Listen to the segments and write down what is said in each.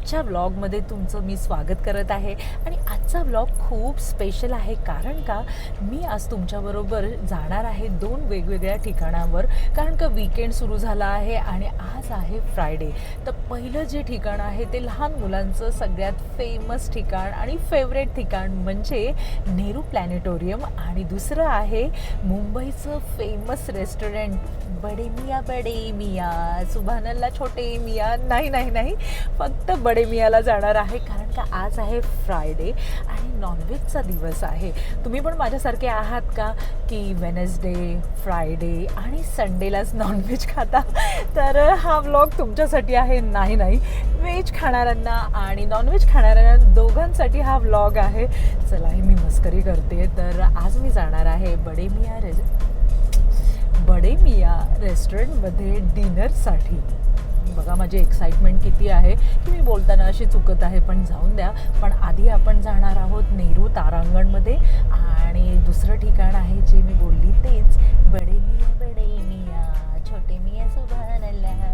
आजच्या व्लॉगमध्ये तुमचं मी स्वागत करत आहे आणि आजचा व्लॉग खूप स्पेशल आहे कारण का मी आज तुमच्याबरोबर जाणार आहे 2 वेगवेगळ्या ठिकाणावर कारण का वीकेंड सुरू झाला आहे आणि आज आहे फ्रायडे. तर पहिलं जे ठिकाण आहे ते लहान मुलांचं सगळ्यात फेमस ठिकाण आणि फेवरेट ठिकाण म्हणजे नेहरू प्लॅनेटोरियम आणि दुसरं आहे मुंबईचं फेमस रेस्टॉरंट बडे मिया सुभानअल्लाह छोटे मिया नाही फक्त बडे मियाला जाणार आहे कारण का आज आहे फ्रायडे आणि नॉनव्हेजचा दिवस आहे. तुम्ही पण माझ्यासारखे आहात का की वेनसडे फ्रायडे आणि संडेलाच नॉनव्हेज खाता? तर हा व्लॉग तुमच्यासाठी आहे. नाही व्हेज खाणाऱ्यांना आणि नॉनव्हेज खाणाऱ्यांना दोघांसाठी हा व्लॉग आहे. चला ही मी मस्करी करते. तर आज मी जाणार आहे बडे मिया रेस्टॉरंटमध्ये डिनरसाठी. बघा माझी एक्साइटमेंट किती आहे की मी बोलताना अशी चुकत आहे, पण जाऊन द्या. पण आधी आपण जाणार आहोत नेहरू तारांगणमध्ये आणि दुसरं ठिकाण आहे जे मी बोलली तेच बडे मिया छोटे मिया सुभानअल्लाह.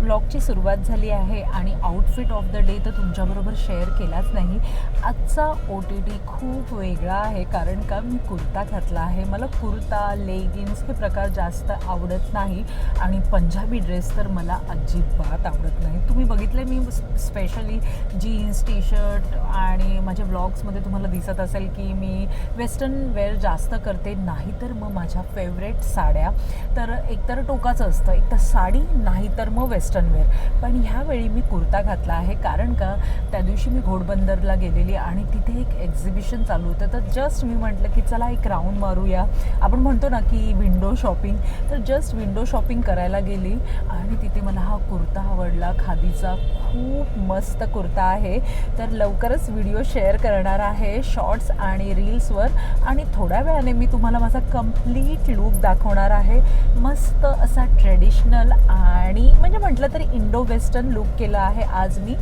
व्लॉगची सुरुवात झाली आहे आणि आउटफिट ऑफ द डे तर तुमच्याबरोबर शेअर केलाच नाही. आजचा OTT खूप वेगळा आहे कारण का मी कुर्ता घातला आहे. मला कुर्ता लेगिन्स हे प्रकार जास्त आवडत नाही आणि पंजाबी ड्रेस तर मला अजिबात आवडत नाही. तुम्ही बघितले मी स्पेशली जीन्स टी शर्ट आणि माझ्या व्लॉग्समध्ये तुम्हाला दिसत असेल की मी वेस्टर्न वेअर जास्त करते, नाही तर मग माझ्या फेवरेट साड्या. तर एकतर टोकाचं असतं, एक तर साडी नाही तर मग वेस्टर्न वेअर. पण ह्यावेळी मी कुर्ता घातला आहे कारण का त्या दिवशी मी घोडबंदरला गेलेली आणि तिथे एक एक्झिबिशन चालू होतं. तर जस्ट मी म्हटलं की चला एक राऊंड मारूया. आपण म्हणतो ना की विंडो शॉपिंग, तर जस्ट विंडो शॉपिंग करायला गेली आणि तिथे मला हा कुर्ता आवडला. खादीचा खूप मस्त कुर्ता आहे. तर लवकरच व्हिडिओ शेअर करणार आहे शॉर्ट्स आणि रील्सवर आणि थोड्या वेळाने मी तुम्हाला माझा कम्प्लीट लूक दाखवणार आहे. मस्त असा ट्रेडिशनल आणि म्हणजे म्हटलं तरी इंडो वेस्टर्न लुक केला आहे. आज मी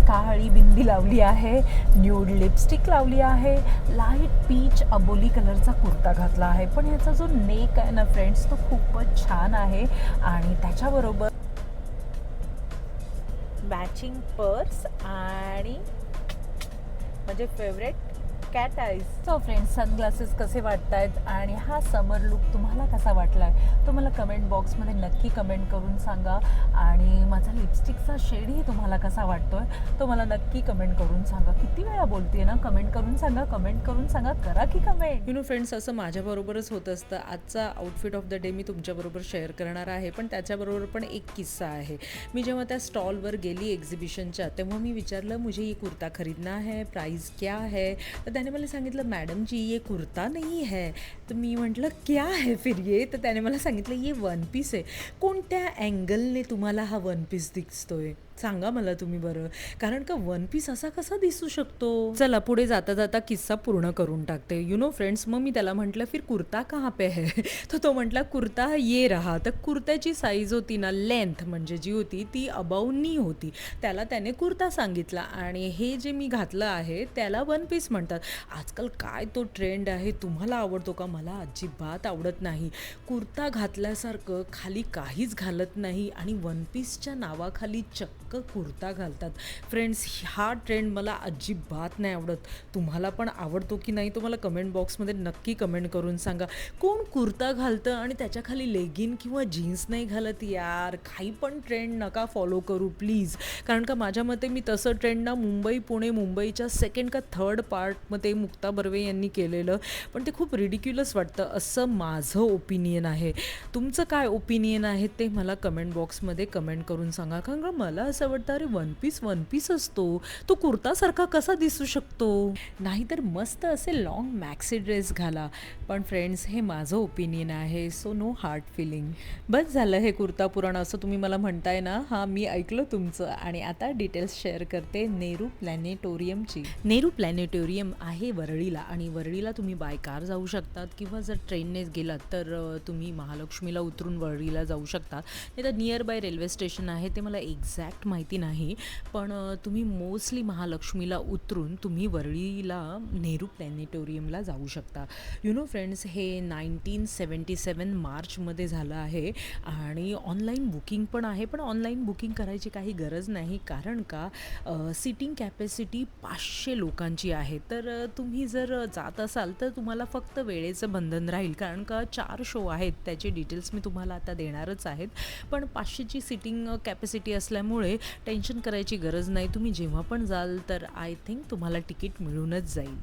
काळी बिंदी लावली आहे, न्यूड लिपस्टिक लावली आहे, लाईट पीच अबोली कलरचा कुर्ता घातला आहे. पण ह्याचा जो नेक आहे ना फ्रेंड्स तो खूपच छान आहे आणि त्याच्याबरोबर मॅचिंग पर्स आणि माझे favourite cat eyes. So friends sunglasses कसे वाटत आहेत आणि हा समर लुक तुम्हाला कसा वाटला आहे तो मला कमेंट बॉक्समध्ये नक्की कमेंट करून सांगा. आणि माझा लिपस्टिकचा शेडही तुम्हाला कसा वाटतो आहे तो मला नक्की कमेंट करून सांगा. किती वेळा बोलते ना, कमेंट करून सांगा करा की कमेंट. फ्रेंड्स असं माझ्याबरोबरच होत असतं. आजचा आउटफिट ऑफ द डे मी तुमच्याबरोबर शेअर करणार आहे, पण त्याच्याबरोबर पण एक किस्सा आहे. मी जेव्हा त्या स्टॉलवर गेली एक्झिबिशनच्या तेव्हा मी विचारलं मुझे ये कुर्ता खरीदना है, प्राइस क्या है? तर त्याने मला सांगितलं मॅडम जी ये कुर्ता नहीं है. तर मी म्हटलं क्या है फिर ये? तर त्याने मला सांगितलं ये वन पीस आहे. कोणत्या अँगलने तुम्हाला हा वन पीस दिसतोय सांगा मला तुम्ही बरं, कारण का वन पीस असा कसा दिसू शकतो? चला पुढे जाता जाता किस्सा पूर्ण करून टाकते. फ्रेंड्स मग मी त्याला म्हटलं फिर कुर्ता कहाँ पे है? तर तो म्हटला कुर्ता ये रहा. तर कुर्त्याची साईज होती ना, लेंथ म्हणजे जी होती ती अबाऊ नी होती. त्याने कुर्ता सांगितला आणि हे जे मी घातलं आहे त्याला वन पीस म्हणतात. आजकाल काय तो ट्रेंड आहे, तुम्हाला आवडतो का? मला अजिबात आवडत नाही. कुर्ता घातल्यासारखं खाली काहीच घालत नाही आणि वन पीसच्या नावाखाली चक्क कुर्ता घालतात. फ्रेंड्स हा ट्रेंड मला अजिबात नाही आवडत. तुम्हाला पण आवडतो की नाही तो मला कमेंट बॉक्समध्ये नक्की कमेंट करून सांगा. कोण कुर्ता घालतं आणि त्याच्या खाली लेगिन किंवा जीन्स नाही घालत यार? काही पण ट्रेंड नका फॉलो करू प्लीज, कारण का माझ्या मते मी तसं ट्रेंड ना मुंबईच्या सेकंड का थर्ड पार्टमध्ये मुक्ता बर्वे यांनी केलेलं, पण ते खूप रिडिक्युलस वाटतं असं माझं ओपिनियन आहे. तुमचं काय ओपिनियन आहे ते मला कमेंट बॉक्समध्ये कमेंट करून सांगा. कारण का मला असं वाटतं अरे वन पीस असतो, तो कुर्तासारखा कसा दिसू शकतो? नाहीतर मस्त असे लॉंग मॅक्सी ड्रेस घाला. पण फ्रेंड्स हे माझं ओपिनियन आहे, सो नो हार्ड फिलिंग. बस झालं हे कुर्ता पुराण असं तुम्ही मला म्हणताय ना. हां मी ऐकलं तुमचं आणि आता डिटेल्स शेअर करते नेहरू प्लॅनेटोरियमची. नेहरू प्लॅनेटोरियम आहे वरळीला आणि वरळीला तुम्ही बाय कार जाऊ शकतात किंवा जर ट्रेनने गेलात तर तुम्ही महालक्ष्मीला उतरून वरळीला जाऊ शकता. नाही तर नियर बाय रेल्वे स्टेशन आहे, ते मला एक्झॅक्ट एक्झॅक्ट माहिती नाही, पण तुम्ही मोस्टली महालक्ष्मीला उतरून तुम्ही वरळीला नेहरू प्लॅनेटोरियमला जाऊ शकता. फ्रेंड्स, हे 1977 मार्चमध्ये झालं आहे आणि ऑनलाईन बुकिंग पण आहे. पण ऑनलाईन बुकिंग करायची काही गरज नाही, कारण का सिटिंग कॅपॅसिटी 500 लोकांची आहे. तर तुम्ही जर जात असाल तर तुम्हाला फक्त वेळेचं बंधन राहील, कारण का 4 शो आहेत. त्याचे डिटेल्स मी तुम्हाला आता देणारच आहेत. पण 500ची सिटिंग कॅपॅसिटी असल्यामुळे टेन्शन करायची गरज नाही. तुम्ही जेव्हा पण जाल तर आय थिंक तुम्हाला तिकीट मिळूनच जाईल.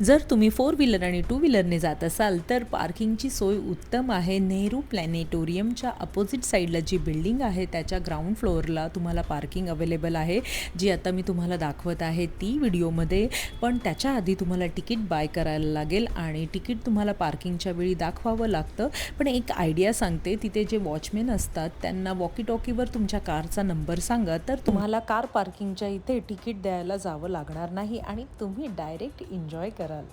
जर तुम्ही 4 व्हीलर आणि 2 व्हीलरने जात असाल तर पार्किंगची सोय उत्तम आहे. नेहरू प्लॅनेटोरियमच्या अपोजिट साईडला जी बिल्डिंग आहे त्याच्या ग्राउंड फ्लोअरला तुम्हाला पार्किंग अवेलेबल आहे, जी आता मी तुम्हाला दाखवत आहे ती व्हिडिओमध्ये. पण त्याच्या आधी तुम्हाला तिकीट बाय करायला लागेल आणि तिकीट तुम्हाला पार्किंगच्या वेळी दाखवावं लागतं. पण एक आयडिया सांगते, तिथे जे वॉचमॅन असतात त्यांना वॉकी टॉकीवर तुमच्या कारचा नंबर सांगा, तर तुम्हाला कार पार्किंगच्या इथे तिकीट द्यायला जावं लागणार नाही आणि तुम्ही डायरेक्ट एन्जॉय कराल.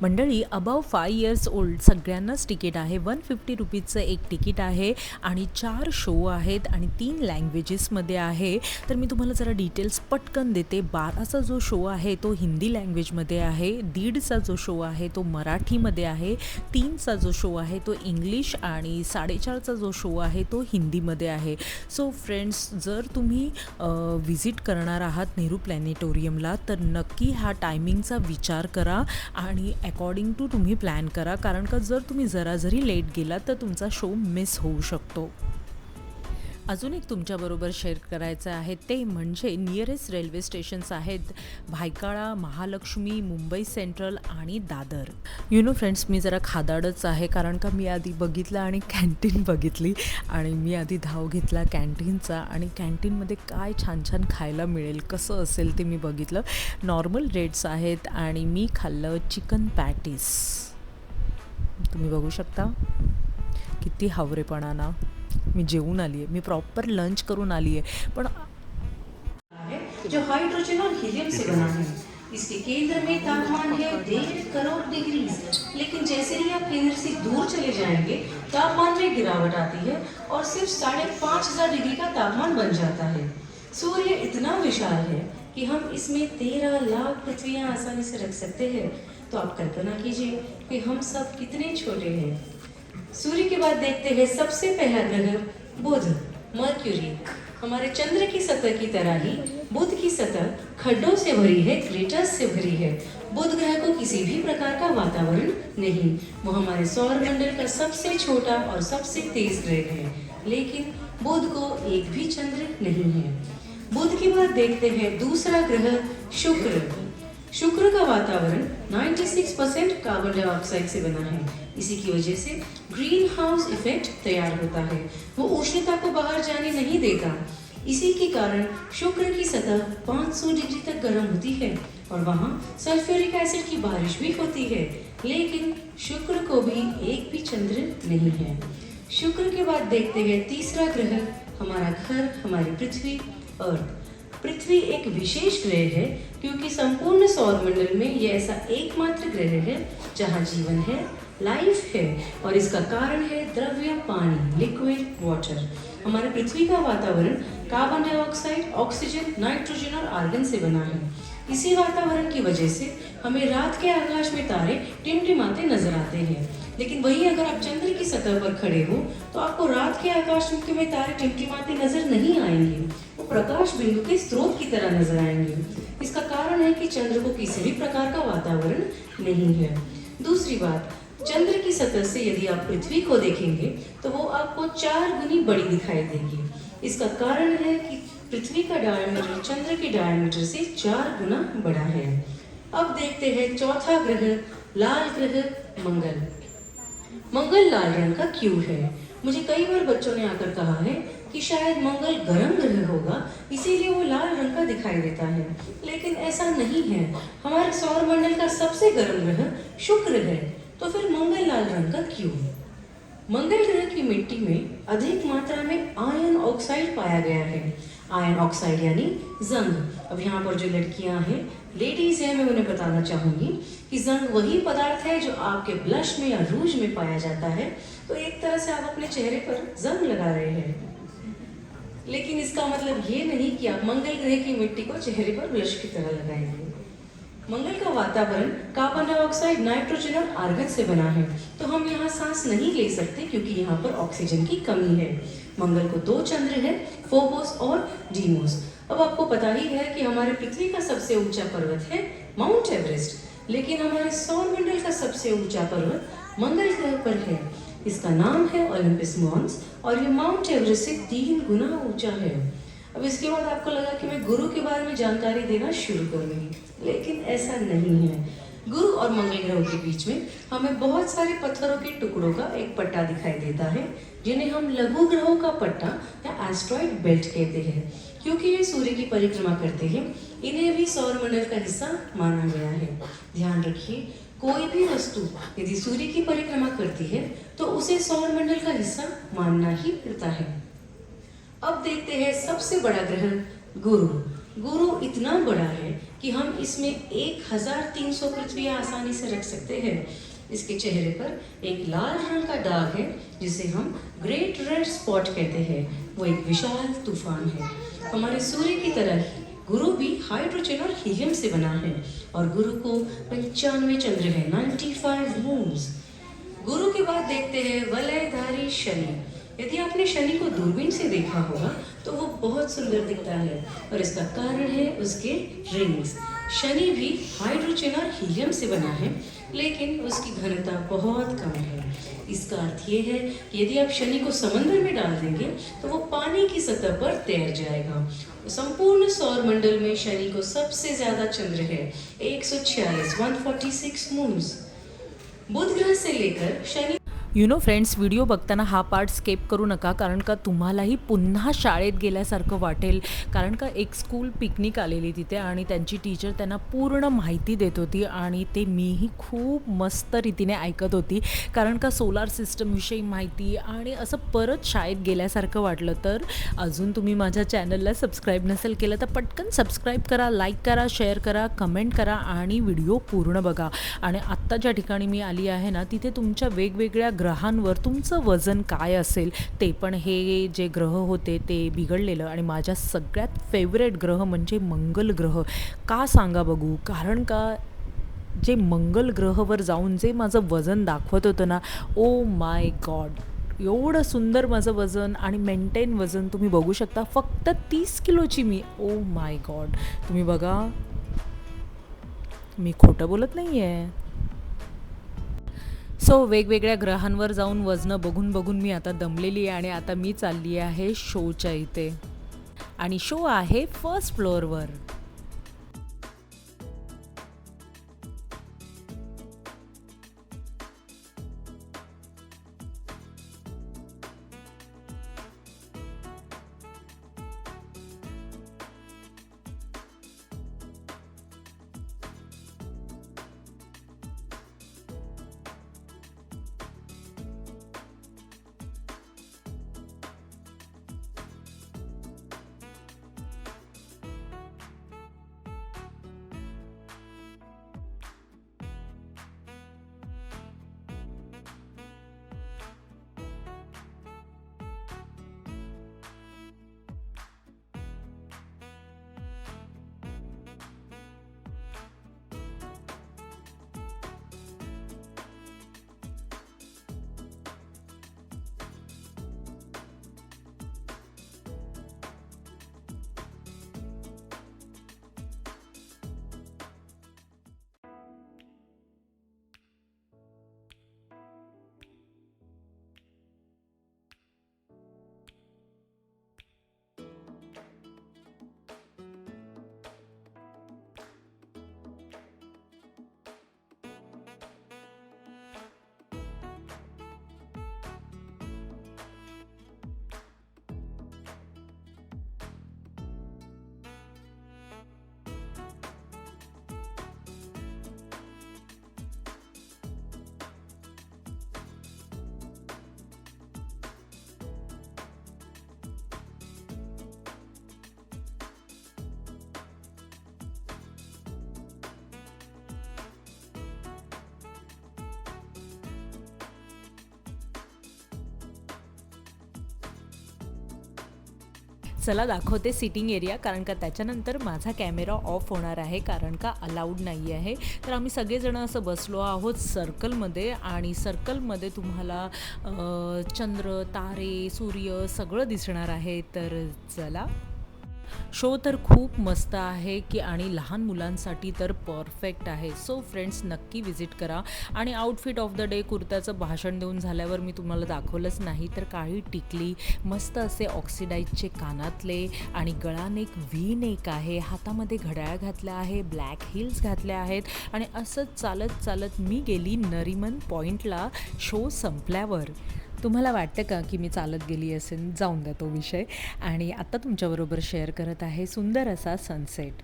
मंडळी, अबाव 5 इयर्स ओल्ड सगळ्यांनाच तिकीट आहे. 150 रुपीजचं एक तिकीट आहे आणि 4 शो आहेत आणि 3 लँग्वेजेसमध्ये आहे. तर मी तुम्हाला जरा डिटेल्स पटकन देते. 12चा जो शो आहे तो हिंदी लँग्वेजमध्ये आहे, 1:30चा जो शो आहे तो मराठीमध्ये आहे, 3चा जो शो आहे तो इंग्लिश आणि 4:30चा जो शो आहे तो हिंदीमध्ये आहे. सो फ्रेंड्स, जर तुम्ही व्हिजिट करणार आहात नेहरू प्लॅनेटोरियमला तर नक्की ह्या टायमिंगचा विचार करा आणि अकॉर्डिंग टू तुम्ही प्लॅन करा, कारण का जर तुम्ही जरा जरी लेट गेला तर तुमचा शो मिस होऊ शकतो. अजून एक तुमच्याबरोबर शेअर करायचं आहे ते म्हणजे नियरेस्ट रेल्वे स्टेशन्स आहेत भायखळा, महालक्ष्मी, मुंबई सेंट्रल आणि दादर. फ्रेंड्स, मी जरा खादाडच आहे, कारण का मी आधी बघितलं आणि कॅन्टीन बघितली आणि मी आधी धाव घेतला कॅन्टीनचा आणि कॅन्टीनमध्ये काय छान छान खायला मिळेल, कसं असेल ते मी बघितलं. नॉर्मल रेट्स आहेत आणि मी खाल्लं चिकन पॅटीस. तुम्ही बघू शकता किती हावरेपणा ना. मी जेवून आली आहे, मी प्रॉपर लंच करून आली आहे. पण जो हाइड्रोजन और हीलियम से बना है, इसके केंद्र में तापमान है 1.5 करोड़ डिग्री। लेकिन जैसे ही आप केंद्र से दूर चले जाएंगे तापमान में गिरावट आती है और सिर्फ 5,500 डिग्री का तापमान बन जाता है। सूर्य इतना विशाल है कि हम इसमें 13 लाख पृथ्वियां आसानी से रख सकते हैं। तो आप कल्पना कीजिए कि हम सब कितने छोटे हैं। सूर्य के बाद देखते हैं सबसे पहला ग्रह बुध, मर्क्यूरी। हमारे चंद्र की सतह की तरह ही बुध की सतह खड्डों से भरी है, क्रेटर्स से भरी है। बुध ग्रह को किसी भी प्रकार का वातावरण नहीं, वो हमारे सौर मंडल का सबसे छोटा और सबसे तेज ग्रह है, लेकिन बुध को एक भी चंद्र नहीं है। बुध के बाद देखते हैं दूसरा ग्रह शुक्र। शुक्र का वातावरण 96% कार्बन डाइऑक्साइड से बना है। इसी की वजह से ग्रीन हाउस इफेक्ट तैयार होता है, वो उष्णता को बाहर जाने नहीं देता। इसी के कारण शुक्र की सतह 500 डिग्री तक गर्म होती है और वहाँ सल्फ्यूरिक एसिड की बारिश भी होती है, लेकिन शुक्र को भी एक भी चंद्र नहीं है। शुक्र के बाद देखते हैं तीसरा ग्रह, हमारा घर, हमारी पृथ्वी, अर्थ। पृथ्वी एक विशेष ग्रह है क्योंकि संपूर्ण सौर मंडल में यह ऐसा एकमात्र ग्रह है जहाँ जीवन है, लाइफ है, और इसका कारण है द्रव्य पानी, लिक्विड वाटर। हमारे पृथ्वी का वातावरण कार्बन डाइऑक्साइड, ऑक्सीजन, नाइट्रोजन और आर्गन से बना है। इसी वातावरण की वजह से हमें रात के आकाश में तारे टिमटिमाते नजर आते हैं, लेकिन वही अगर आप चंद्र की सतह पर खड़े हो तो आपको रात के आकाश में तारे टिमटिमाते नजर नहीं आएंगे, वो प्रकाश बिंदु के स्रोत की तरह नजर आएंगे। इसका कारण है कि चंद्र को किसी भी प्रकार का वातावरण नहीं है। दूसरी बात, चंद्र की सतह से यदि आप पृथ्वी को देखेंगे तो वो आपको 4 गुनी बड़ी दिखाई देगी। इसका कारण है कि पृथ्वी का डायमीटर चंद्र के डायमीटर से 4 गुना बड़ा है। अब देखते हैं चौथा ग्रह, लाल ग्रह मंगल। मंगल लाल रंग का क्यों है? मुझे कई बार बच्चों ने आकर कहा है कि शायद मंगल गर्म ग्रह होगा, इसीलिए वो लाल रंग का दिखाई देता है, लेकिन ऐसा नहीं है। हमारे सौर मंडल का सबसे गर्म ग्रह शुक्र है, तो फिर मंगल लाल रंग का क्यों? मंगल ग्रह की मिट्टी में अधिक मात्रा में आयरन ऑक्साइड पाया गया है। आयरन ऑक्साइड यानी जंग। अब यहाँ पर जो लड़कियां हैं, लेडीज हैं, मैं उन्हें बताना चाहूंगी कि जंग वही पदार्थ है जो आपके ब्लश में या रूज में पाया जाता है। तो एक तरह से आप अपने चेहरे पर जंग लगा रहे हैं, लेकिन इसका मतलब ये नहीं कि आप मंगल ग्रह की मिट्टी को चेहरे पर ब्लश की तरह लगाएंगे। मंगल का वातावरण कार्बन डाइऑक्साइड, नाइट्रोजन और आर्गन से बना है, तो हम यहाँ सांस नहीं ले सकते क्योंकि यहाँ पर ऑक्सीजन की कमी है। मंगल को 2 चंद्र है, फोबोस और डीमोस। अब आपको पता ही है कि हमारे पृथ्वी का सबसे ऊंचा पर्वत है माउंट एवरेस्ट, लेकिन हमारे सौर मंडल का सबसे ऊंचा पर्वत मंगल ग्रह पर है। इसका नाम है ओलंपस मॉन्स और ये माउंट एवरेस्ट से 3 गुना ऊंचा है। अब इसके बाद आपको लगा कि मैं गुरु के बारे में जानकारी देना शुरू करूंगी, लेकिन ऐसा नहीं है। गुरु और मंगल ग्रहों के बीच में हमें बहुत सारे पत्थरों के टुकड़ों का एक पट्टा दिखाई देता है, जिन्हें हम लघु ग्रहों का पट्टा या एस्ट्रॉइड बेल्ट कहते हैं। क्योंकि ये सूर्य की परिक्रमा करते हैं, इन्हें भी सौर मंडल का हिस्सा माना गया है। ध्यान रखिए, कोई भी वस्तु यदि सूर्य की परिक्रमा करती है तो उसे सौर मंडल का हिस्सा मानना ही पड़ता है। अब देखते हैं सबसे बड़ा ग्रह गुरु। गुरु इतना बड़ा है कि हम इसमें 1300 पृथ्वियां आसानी से रख सकते हैं। इसके चेहरे पर एक लाल रंग का दाग है, जिसे हम ग्रेट रेड स्पॉट कहते हैं। वो एक विशाल तूफान है। हमारे सूर्य की तरह ही गुरु भी हाइड्रोजन और हीलियम से बना है और गुरु को 95 चंद्र है, 95 मून्स। गुरु के बाद देखते हैं वलयधारी शनि। यदि आपने शनि को दूरबीन से देखा होगा तो वो बहुत सुंदर दिखता है और इसका कारण है उसके रिंग्स। शनि भी हाइड्रोजन और हीलियम से बना है, लेकिन उसकी घनता बहुत कम है। इसका अर्थ ये है कि यदि आप शनि को समंदर में डाल देंगे तो वो पानी की सतह पर तैर जाएगा। संपूर्ण सौर मंडल में शनि को सबसे ज्यादा चंद्र है, 146, 146 मून्स। बुध ग्रह से लेकर शनि फ्रेंड्स, व्हिडिओ बघताना हा पार्ट स्किप करू नका, कारण का तुम्हालाही पुन्हा शाळेत गेल्यासारखं वाटेल। कारण का एक स्कूल पिकनिक आलेली तिथे आणि त्यांची टीचर त्यांना पूर्ण माहिती देत होती आणि ते मीही खूप मस्त रीतीने ऐकत होती। कारण का सोलार सिस्टमविषयी माहिती आणि असं परत शाळेत गेल्यासारखं वाटलं। तर अजून तुम्ही माझ्या चॅनलला सबस्क्राईब नसेल केलं तर पटकन सबस्क्राईब करा, लाईक करा, शेअर करा, कमेंट करा आणि व्हिडिओ पूर्ण बघा। आणि आत्ता ज्या ठिकाणी मी आली आहे ना, तिथे तुमच्या वेगवेगळ्या ग्रहांवर तुमचं वजन काय असेल ते पण, हे जे ग्रह होते ते बिघडलेलं। आणि माझ्या सगळ्यात फेवरेट ग्रह म्हणजे मंगल ग्रह। का सांगा बघू? कारण का जे मंगल ग्रहावर जाऊन जे माझं वजन दाखवत होतं ना, ओ माय गॉड, एवढं सुंदर माझं वजन आणि मेंटेन वजन तुम्ही बघू शकता। फक्त 30 किलोची मी। ओ माय गॉड, तुम्ही बघा, मी खोटं बोलत नाही आहे। वेगवेगळ्या ग्रहांवर जाऊन वजनं बघून बघून मी आता दमलेली आहे आणि आता मी चालली आहे शोच्या इथे, आणि शो आहे फर्स्ट फ्लोअरवर। चला दाखवते सिटिंग एरिया, कारण का त्याच्यानंतर माझा कॅमेरा ऑफ होणार आहे, कारण का अलाउड नाही आहे. तर आम्ही सगळेजण असं बसलो आहोत सर्कलमध्ये, आणि सर्कलमध्ये तुम्हाला चंद्र, तारे, सूर्य सगळं दिसणार आहे. तर चला, शो तर खूप मस्त आहे की, आणि लहान मुलांसाठी तर परफेक्ट आहे. सो फ्रेंड्स, नक्की विजिट करा. आणि आउटफिट ऑफ द डे, कुर्त्याचं भाषण देऊन झाल्यावर मी तुम्हाला दाखवलंच नाही, तर काळी टिकली, मस्त असे ऑक्सिडाईजचे कानातले, आणि गळानेक व्ही नेक आहे, हातामध्ये घड्याळ घातल्या आहे, ब्लॅक हिल्स घातल्या आहेत, आणि असंच चालत चालत मी गेली नरिमन पॉईंटला शो संपल्यावर. तुम्हाला वाटतं का की मी चालत गेली असेल? जाऊन द्या तो विषय. आणि आता तुमच्याबरोबर शेअर करत आहे सुंदर असा सनसेट.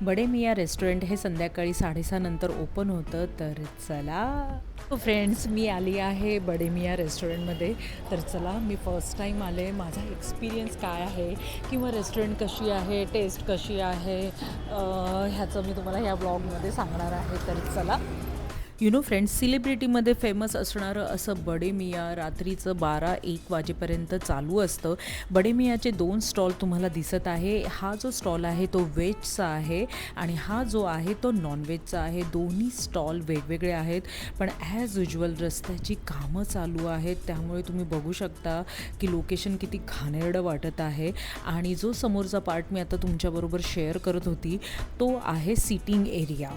बडे मिया रेस्टॉरंट हे संध्याकाळी 6:30 नंतर ओपन होतं. तर चला फ्रेंड्स, मी आली आहे बडे मिया रेस्टॉरंटमध्ये. तर चला, मी फर्स्ट टाईम आले, माझा एक्सपिरियन्स काय आहे किंवा रेस्टॉरंट कशी आहे, टेस्ट कशी आहे, ह्याचं मी तुम्हाला ह्या ब्लॉगमध्ये सांगणार आहे. तर चला. फ्रेंड्स, सेलिब्रिटीमध्ये फेमस असणारं असं बडे मिया रात्रीचं 12-1 वाजेपर्यंत चालू असतं. बडे मियाचे 2 स्टॉल तुम्हाला दिसत आहे. हा जो स्टॉल आहे तो व्हेजचा आहे, आणि हा जो आहे तो नॉनव्हेजचा आहे. दोन्ही स्टॉल वेगवेगळे आहेत, पण ॲज युज्युअल रस्त्याची कामं चालू आहेत, त्यामुळे तुम्ही बघू शकता की लोकेशन किती घाणेरडं वाटत आहे. आणि जो समोरचा पार्ट मी आता तुमच्याबरोबर शेअर करत होती, तो आहे सिटिंग एरिया.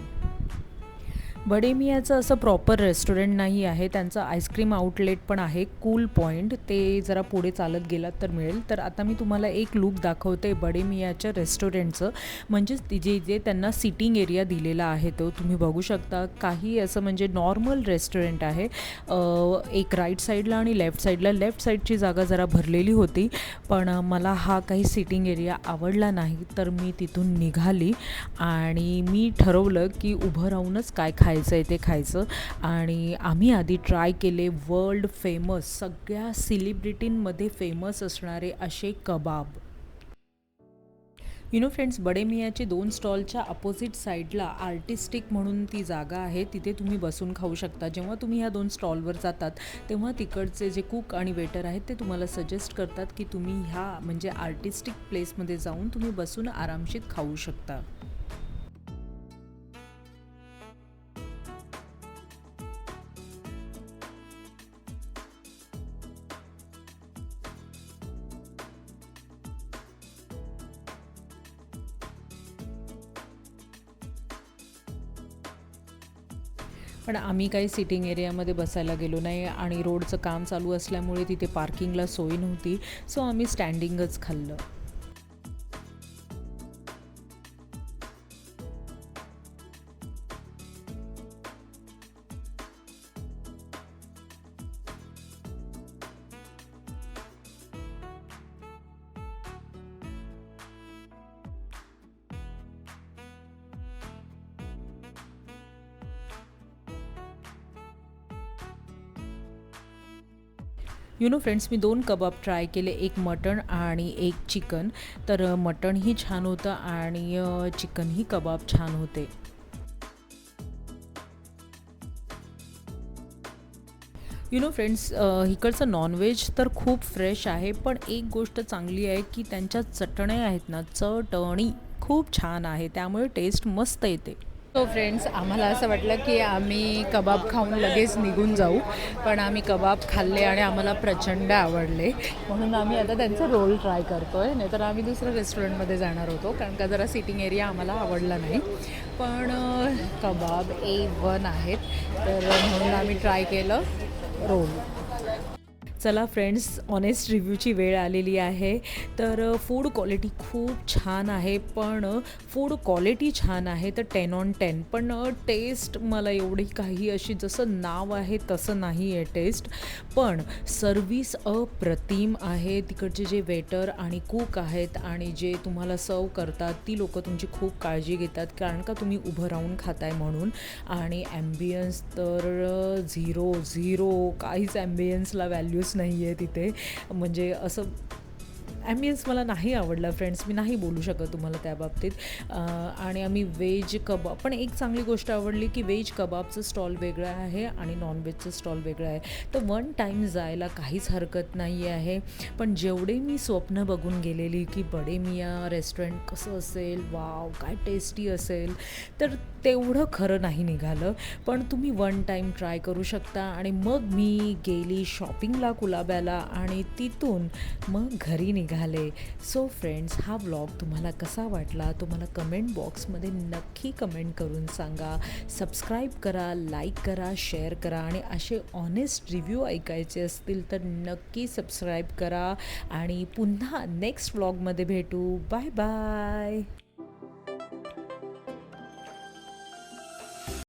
बडे मियाचं असं प्रॉपर रेस्टॉरंट नाही आहे, त्यांचं आईस्क्रीम आउटलेट पण आहे, कूल पॉईंट. ते जरा पुढे चालत गेलात तर मिळेल. तर आता मी तुम्हाला एक लूक दाखवते बडे मियाच्या रेस्टॉरंटचं, म्हणजेच जे त्यांना सिटिंग एरिया दिलेला आहे तो तुम्ही बघू शकता. काही असं म्हणजे नॉर्मल रेस्टॉरंट आहे. एक राईट साईडला आणि लेफ्ट साईडला. लेफ्ट साईडची जागा जरा भरलेली होती, पण मला हा काही सिटिंग एरिया आवडला नाही, तर मी तिथून निघाली आणि मी ठरवलं की उभं राहूनच काय खायचं आहे ते खायचं. आणि आम्ही आधी ट्राय केले वर्ल्ड फेमस, सगळ्या सेलिब्रिटींमध्ये फेमस असणारे असे कबाब. फ्रेंड्स, बडे मियाचे 2 स्टॉलच्या अपोजिट साईडला आर्टिस्टिक म्हणून ती जागा आहे, तिथे तुम्ही बसून खाऊ शकता. जेव्हा तुम्ही ह्या 2 स्टॉलवर जातात, तेव्हा तिकडचे जे कुक आणि वेटर आहेत ते तुम्हाला सजेस्ट करतात की तुम्ही ह्या म्हणजे आर्टिस्टिक प्लेसमध्ये जाऊन तुम्ही बसून आरामशीर खाऊ शकता. पण आम्ही काही सिटिंग एरियामध्ये बसायला गेलो नाही, आणि रोडचं काम चालू असल्यामुळे तिथे पार्किंगला सोय नव्हती, सो आम्ही स्टँडिंगच खाल्लं. फ्रेंड्स, मी 2 कबाब ट्राय केले, एक मटण आणि एक चिकन. तर मटणही छान होतं आणि चिकनही कबाब छान होते. फ्रेंड्स, इकडचं नॉनव्हेज तर खूप फ्रेश आहे, पण एक गोष्ट चांगली आहे की त्यांच्या चटण्या आहेत ना, चटणी खूप छान आहे, त्यामुळे टेस्ट मस्त येते. सो फ्रेंड्स, आम्हाला असं वाटलं की आम्ही कबाब खाऊन लगेच निघून जाऊ, पण आम्ही कबाब खाल्ले आणि आम्हाला प्रचंड आवडले, म्हणून आम्ही आता त्यांचा रोल ट्राय करतो आहे. नाहीतर आम्ही दुसऱ्या रेस्टॉरंटमध्ये जाणार होतो, कारण का जरा सिटिंग एरिया आम्हाला आवडला नाही. पण कबाब A1 आहेत, तर म्हणून आम्ही ट्राय केलं रोल. चला फ्रेंड्स, ऑनेस्ट रिव्ह्यूची वेळ आलेली आहे. तर फूड क्वालिटी खूप छान आहे, पण फूड क्वालिटी छान आहे तर 10 on 10. पण टेस्ट मला एवढी काही अशी जसं नाव आहे तसं नाही आहे टेस्ट. पण सर्विस अप्रतिम आहे. तिकडचे जे वेटर आणि कुक आहेत आणि जे तुम्हाला सर्व करतात ती लोकं तुमची खूप काळजी घेतात, कारण का तुम्ही उभं राहून खाताय म्हणून. आणि ॲम्बियन्स तर झिरो, काहीच ॲम्बियन्सला व्हॅल्यूच नाही आहे तिथे. म्हणजे असं ॲम्बियन्स मला नाही आवडला फ्रेंड्स, मी नाही बोलू शकत तुम्हाला त्या बाबतीत. आणि आम्ही व्हेज कबाब, पण एक चांगली गोष्ट आवडली की व्हेज कबाबचं स्टॉल वेगळं आहे आणि नॉनव्हेजचं स्टॉल वेगळं आहे. तर वन टाईम जायला काहीच हरकत नाही आहे. पण जेवढे मी स्वप्न बघून गेलेली की बडे मियाँ रेस्टॉरंट कसं असेल, वाव काय टेस्टी असेल, तर तेवढं खरं नाही निघालं. पण तुम्ही वन टाईम ट्राय करू शकता. आणि मग मी गेली शॉपिंगला कुलाब्याला आणि तिथून मग घरी निघाले. सो फ्रेंड्स, हा व्लॉग तुम्हाला कसा वाटला तुम्हाला कमेंट बॉक्समध्ये नक्की कमेंट करून सांगा. सबस्क्राईब करा, लाईक करा, शेअर करा आणि असे ऑनेस्ट रिव्ह्यू ऐकायचे असतील तर नक्की सबस्क्राईब करा. आणि पुन्हा नेक्स्ट व्लॉगमध्ये भेटू. Bye bye.